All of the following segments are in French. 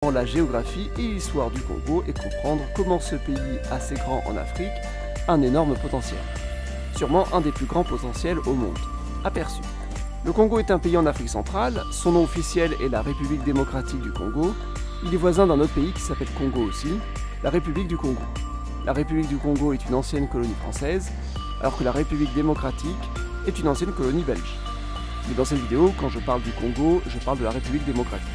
la géographie et l'histoire du Congo et comprendre comment ce pays assez grand en Afrique a un énorme potentiel. Sûrement un des plus grands potentiels au monde. Aperçu. Le Congo est un pays en Afrique centrale, son nom officiel est la République démocratique du Congo. Il est voisin d'un autre pays qui s'appelle Congo aussi, la République du Congo. La République du Congo est une ancienne colonie française, alors que la République démocratique est une ancienne colonie belge. Mais dans cette vidéo, quand je parle du Congo, je parle de la République démocratique.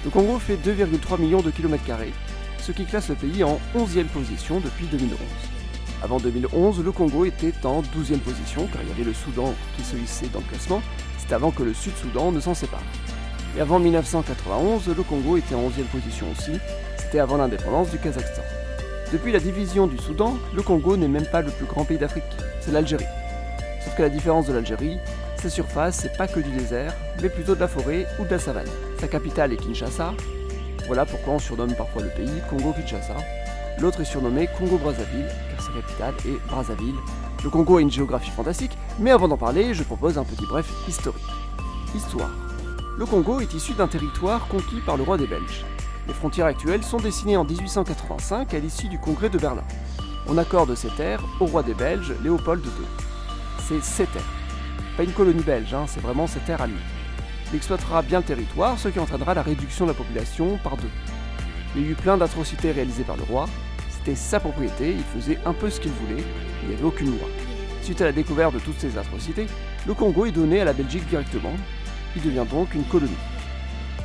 Le Congo fait 2,3 millions de km², ce qui classe le pays en 11e position depuis 2011. Avant 2011, le Congo était en 12e position, car il y avait le Soudan qui se hissait dans le classement, c'était avant que le Sud-Soudan ne s'en sépare. Et avant 1991, le Congo était en 11e position aussi, c'était avant l'indépendance du Kazakhstan. Depuis la division du Soudan, le Congo n'est même pas le plus grand pays d'Afrique, c'est l'Algérie. Sauf que la différence de l'Algérie, sa surface, c'est pas que du désert, mais plutôt de la forêt ou de la savane. Sa capitale est Kinshasa, voilà pourquoi on surnomme parfois le pays Congo-Kinshasa. L'autre est surnommé Congo-Brazzaville, car sa capitale est Brazzaville. Le Congo a une géographie fantastique, mais avant d'en parler, je propose un petit bref historique. Histoire. Le Congo est issu d'un territoire conquis par le roi des Belges. Les frontières actuelles sont dessinées en 1885 à l'issue du congrès de Berlin. On accorde ces terres au roi des Belges, Léopold II. C'est ses terres. Pas une colonie belge, c'est vraiment ses terres à lui. Il exploitera bien le territoire, ce qui entraînera la réduction de la population par 2. Il y a eu plein d'atrocités réalisées par le roi, c'était sa propriété, il faisait un peu ce qu'il voulait, il n'y avait aucune loi. Suite à la découverte de toutes ces atrocités, le Congo est donné à la Belgique directement, il devient donc une colonie.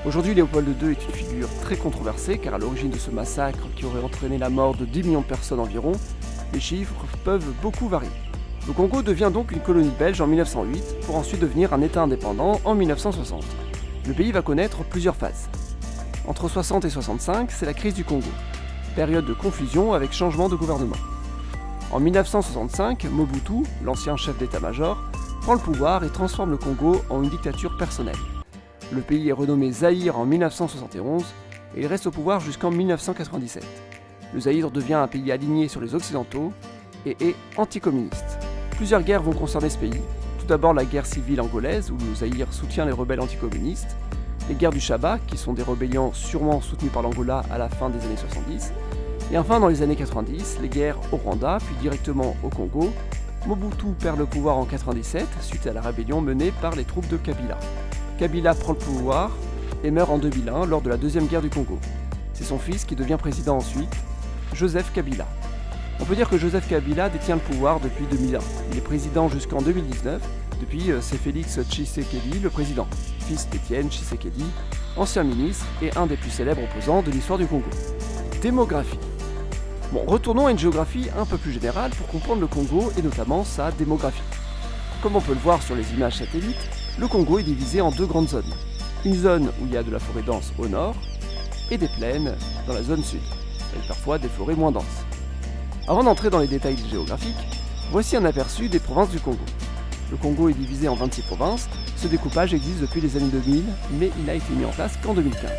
Aujourd'hui, Léopold II est une figure très controversée, car à l'origine de ce massacre qui aurait entraîné la mort de 10 millions de personnes environ, les chiffres peuvent beaucoup varier. Le Congo devient donc une colonie belge en 1908, pour ensuite devenir un État indépendant en 1960. Le pays va connaître plusieurs phases. Entre 60 et 65, c'est la crise du Congo, période de confusion avec changement de gouvernement. En 1965, Mobutu, l'ancien chef d'état-major, prend le pouvoir et transforme le Congo en une dictature personnelle. Le pays est renommé Zaïre en 1971 et il reste au pouvoir jusqu'en 1997. Le Zaïre devient un pays aligné sur les Occidentaux et est anticommuniste. Plusieurs guerres vont concerner ce pays. Tout d'abord la guerre civile angolaise où le Zaïre soutient les rebelles anticommunistes, les guerres du Shaba qui sont des rébellions sûrement soutenues par l'Angola à la fin des années 70, et enfin dans les années 90, les guerres au Rwanda puis directement au Congo. Mobutu perd le pouvoir en 97 suite à la rébellion menée par les troupes de Kabila. Kabila prend le pouvoir et meurt en 2001 lors de la deuxième guerre du Congo. C'est son fils qui devient président ensuite, Joseph Kabila. On peut dire que Joseph Kabila détient le pouvoir depuis 2001. Il est président jusqu'en 2019. Depuis, c'est Félix Tshisekedi, le président, fils d'Étienne Tshisekedi, ancien ministre et un des plus célèbres opposants de l'histoire du Congo. Démographie. Bon, retournons à une géographie un peu plus générale pour comprendre le Congo et notamment sa démographie. Comme on peut le voir sur les images satellites, le Congo est divisé en 2 grandes zones. Une zone où il y a de la forêt dense au nord et des plaines dans la zone sud, avec parfois des forêts moins denses. Avant d'entrer dans les détails géographiques, voici un aperçu des provinces du Congo. Le Congo est divisé en 26 provinces, ce découpage existe depuis les années 2000, mais il n'a été mis en place qu'en 2015.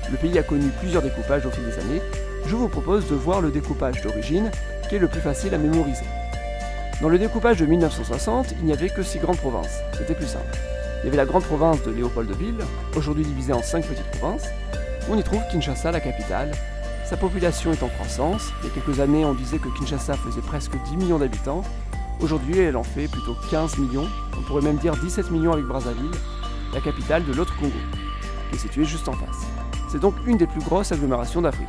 Le pays a connu plusieurs découpages au fil des années, je vous propose de voir le découpage d'origine, qui est le plus facile à mémoriser. Dans le découpage de 1960, il n'y avait que 6 grandes provinces, c'était plus simple. Il y avait la grande province de Léopoldville, aujourd'hui divisée en 5 petites provinces. On y trouve Kinshasa, la capitale. Sa population est en croissance. Il y a quelques années, on disait que Kinshasa faisait presque 10 millions d'habitants. Aujourd'hui, elle en fait plutôt 15 millions. On pourrait même dire 17 millions avec Brazzaville, la capitale de l'autre Congo, qui est située juste en face. C'est donc une des plus grosses agglomérations d'Afrique.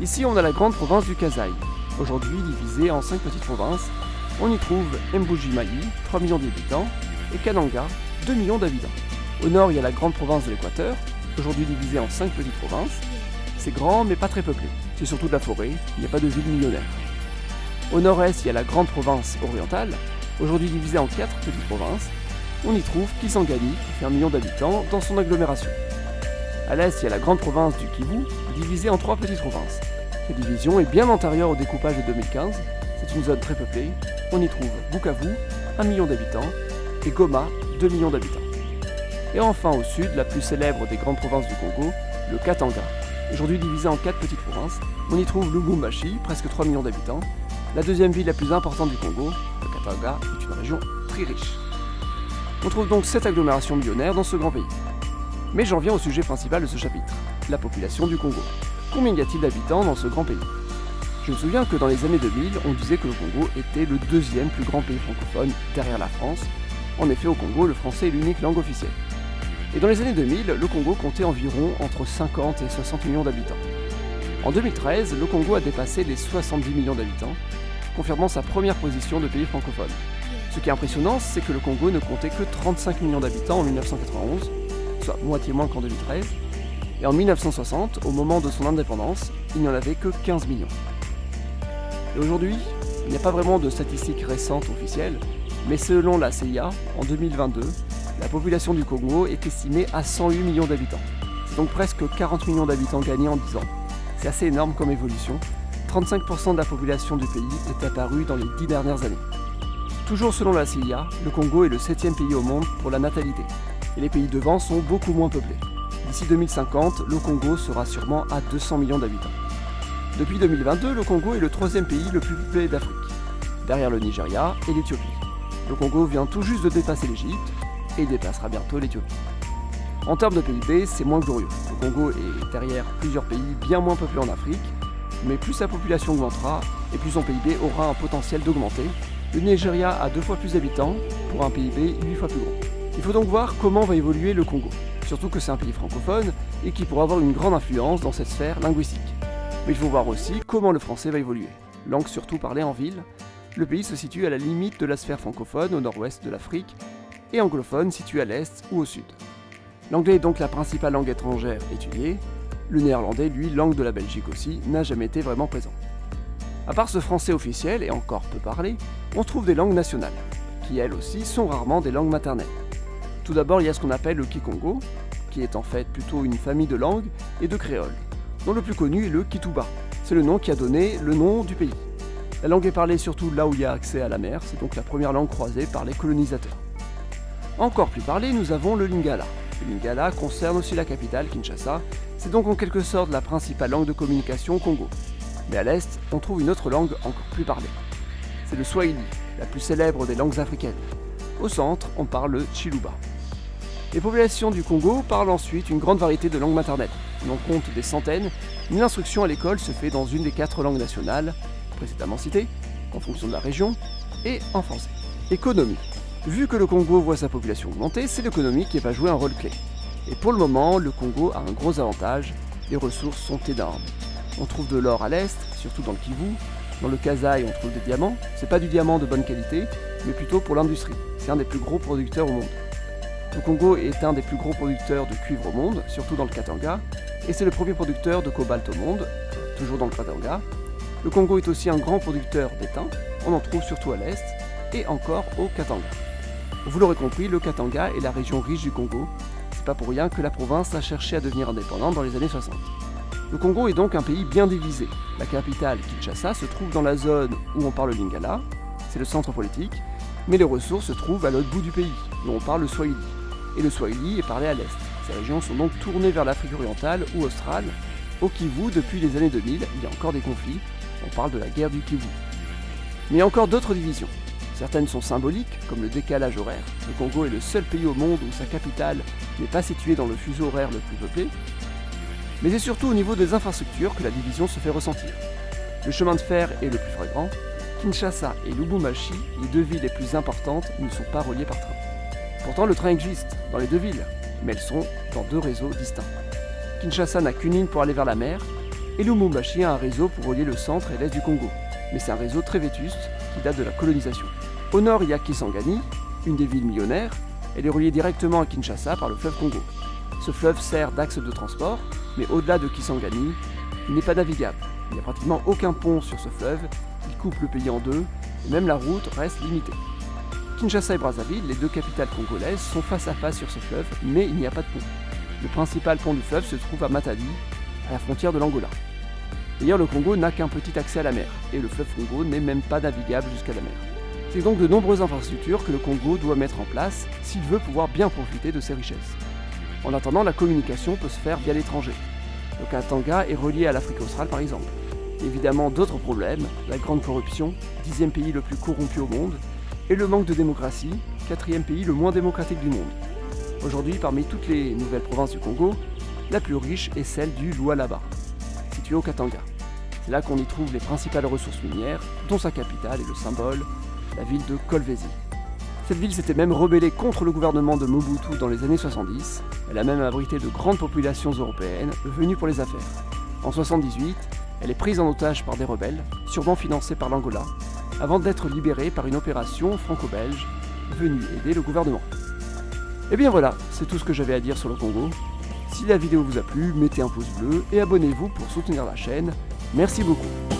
Ici, on a la grande province du Kasaï, aujourd'hui divisée en 5 petites provinces. On y trouve Mbuji-Mayi, 3 millions d'habitants, et Kananga, 2 millions d'habitants. Au nord, il y a la grande province de l'Équateur, aujourd'hui divisée en 5 petites provinces. C'est grand mais pas très peuplé, c'est surtout de la forêt, il n'y a pas de ville millionnaire. Au nord-est, il y a la grande province orientale, aujourd'hui divisée en 4 petites provinces. On y trouve Kisangani, qui fait 1 million d'habitants, dans son agglomération. À l'est, il y a la grande province du Kivu, divisée en 3 petites provinces. Cette division est bien antérieure au découpage de 2015, c'est une zone très peuplée. On y trouve Bukavu, 1 million d'habitants, et Goma, 2 millions d'habitants. Et enfin au sud, la plus célèbre des grandes provinces du Congo, le Katanga. Aujourd'hui divisée en 4 petites provinces, on y trouve Lubumbashi, presque 3 millions d'habitants. La deuxième ville la plus importante du Congo, le Katanga, est une région très riche. On trouve donc 7 agglomérations millionnaires dans ce grand pays. Mais j'en viens au sujet principal de ce chapitre. la population du Congo. Combien y a-t-il d'habitants dans ce grand pays? Je me souviens que dans les années 2000, on disait que le Congo était le deuxième plus grand pays francophone derrière la France. En effet, au Congo, le français est l'unique langue officielle. Et dans les années 2000, le Congo comptait environ entre 50 et 60 millions d'habitants. En 2013, le Congo a dépassé les 70 millions d'habitants, confirmant sa première position de pays francophone. Ce qui est impressionnant, c'est que le Congo ne comptait que 35 millions d'habitants en 1991, soit moitié moins qu'en 2013, et en 1960, au moment de son indépendance, il n'y en avait que 15 millions. Et aujourd'hui, il n'y a pas vraiment de statistiques récentes officielles, mais selon la CIA, en 2022, la population du Congo est estimée à 108 millions d'habitants. C'est donc presque 40 millions d'habitants gagnés en 10 ans. C'est assez énorme comme évolution. 35% de la population du pays est apparue dans les 10 dernières années. Toujours selon la CIA, le Congo est le 7e pays au monde pour la natalité, et les pays devant sont beaucoup moins peuplés. D'ici 2050, le Congo sera sûrement à 200 millions d'habitants. Depuis 2022, le Congo est le 3e pays le plus peuplé d'Afrique, derrière le Nigeria et l'Éthiopie. Le Congo vient tout juste de dépasser l'Égypte, et il dépassera bientôt l'Éthiopie. En termes de PIB, c'est moins glorieux. Le Congo est derrière plusieurs pays bien moins peuplés en Afrique, mais plus sa population augmentera, et plus son PIB aura un potentiel d'augmenter. Le Nigeria a 2 fois plus d'habitants, pour un PIB 8 fois plus gros. Il faut donc voir comment va évoluer le Congo, surtout que c'est un pays francophone, et qui pourra avoir une grande influence dans cette sphère linguistique. Mais il faut voir aussi comment le français va évoluer. Langue surtout parlée en ville, le pays se situe à la limite de la sphère francophone au nord-ouest de l'Afrique, et anglophone situé à l'est ou au sud. L'anglais est donc la principale langue étrangère étudiée. Le néerlandais, lui, langue de la Belgique aussi, n'a jamais été vraiment présent. À part ce français officiel, et encore peu parlé, on trouve des langues nationales, qui elles aussi sont rarement des langues maternelles. Tout d'abord, il y a ce qu'on appelle le Kikongo, qui est en fait plutôt une famille de langues et de créoles, dont le plus connu est le Kituba. C'est le nom qui a donné le nom du pays. La langue est parlée surtout là où il y a accès à la mer, c'est donc la première langue croisée par les colonisateurs. Encore plus parlé, nous avons le Lingala. Le Lingala concerne aussi la capitale, Kinshasa, c'est donc en quelque sorte la principale langue de communication au Congo. Mais à l'est, on trouve une autre langue encore plus parlée. C'est le Swahili, la plus célèbre des langues africaines. Au centre, on parle le Chiluba. Les populations du Congo parlent ensuite une grande variété de langues maternelles. On en compte des centaines, mais l'instruction à l'école se fait dans une des 4 langues nationales, précédemment citées, en fonction de la région, et en français. Économie. Vu que le Congo voit sa population augmenter, c'est l'économie qui va jouer un rôle clé. Et pour le moment, le Congo a un gros avantage, les ressources sont énormes. On trouve de l'or à l'est, surtout dans le Kivu. Dans le Kasaï, on trouve des diamants. C'est pas du diamant de bonne qualité, mais plutôt pour l'industrie. C'est un des plus gros producteurs au monde. Le Congo est un des plus gros producteurs de cuivre au monde, surtout dans le Katanga, et c'est le premier producteur de cobalt au monde, toujours dans le Katanga. Le Congo est aussi un grand producteur d'étain, on en trouve surtout à l'est, et encore au Katanga. Vous l'aurez compris, le Katanga est la région riche du Congo. C'est pas pour rien que la province a cherché à devenir indépendante dans les années 60. Le Congo est donc un pays bien divisé. La capitale, Kinshasa, se trouve dans la zone où on parle le Lingala, c'est le centre politique, mais les ressources se trouvent à l'autre bout du pays, où on parle le Swahili. Et le Swahili est parlé à l'est. Ces régions sont donc tournées vers l'Afrique orientale ou australe. Au Kivu, depuis les années 2000, il y a encore des conflits. On parle de la guerre du Kivu. Mais il y a encore d'autres divisions. Certaines sont symboliques, comme le décalage horaire. Le Congo est le seul pays au monde où sa capitale n'est pas située dans le fuseau horaire le plus peuplé. Mais c'est surtout au niveau des infrastructures que la division se fait ressentir. Le chemin de fer est le plus flagrant. Kinshasa et Lubumbashi, les 2 villes les plus importantes, ne sont pas reliées par train. Pourtant, le train existe dans les 2 villes, mais elles sont dans 2 réseaux distincts. Kinshasa n'a qu'une ligne pour aller vers la mer, et Lubumbashi a un réseau pour relier le centre et l'est du Congo. Mais c'est un réseau très vétuste qui date de la colonisation. Au nord, il y a Kisangani, une des villes millionnaires. Elle est reliée directement à Kinshasa par le fleuve Congo. Ce fleuve sert d'axe de transport, mais au-delà de Kisangani, il n'est pas navigable. Il n'y a pratiquement aucun pont sur ce fleuve, il coupe le pays en 2, et même la route reste limitée. Kinshasa et Brazzaville, les 2 capitales congolaises, sont face à face sur ce fleuve, mais il n'y a pas de pont. Le principal pont du fleuve se trouve à Matadi, à la frontière de l'Angola. D'ailleurs, le Congo n'a qu'un petit accès à la mer, et le fleuve Congo n'est même pas navigable jusqu'à la mer. C'est donc de nombreuses infrastructures que le Congo doit mettre en place s'il veut pouvoir bien profiter de ses richesses. En attendant, la communication peut se faire via l'étranger. Le Katanga est relié à l'Afrique australe par exemple. Évidemment, d'autres problèmes, la grande corruption, 10e pays le plus corrompu au monde, et le manque de démocratie, 4e pays le moins démocratique du monde. Aujourd'hui, parmi toutes les nouvelles provinces du Congo, la plus riche est celle du Lualaba, située au Katanga. C'est là qu'on y trouve les principales ressources minières, dont sa capitale et le symbole, la ville de Kolwezi. Cette ville s'était même rebellée contre le gouvernement de Mobutu dans les années 70. Elle a même abrité de grandes populations européennes venues pour les affaires. En 78, elle est prise en otage par des rebelles, sûrement financés par l'Angola, avant d'être libérée par une opération franco-belge venue aider le gouvernement. Et bien voilà, c'est tout ce que j'avais à dire sur le Congo. Si la vidéo vous a plu, mettez un pouce bleu et abonnez-vous pour soutenir la chaîne. Merci beaucoup.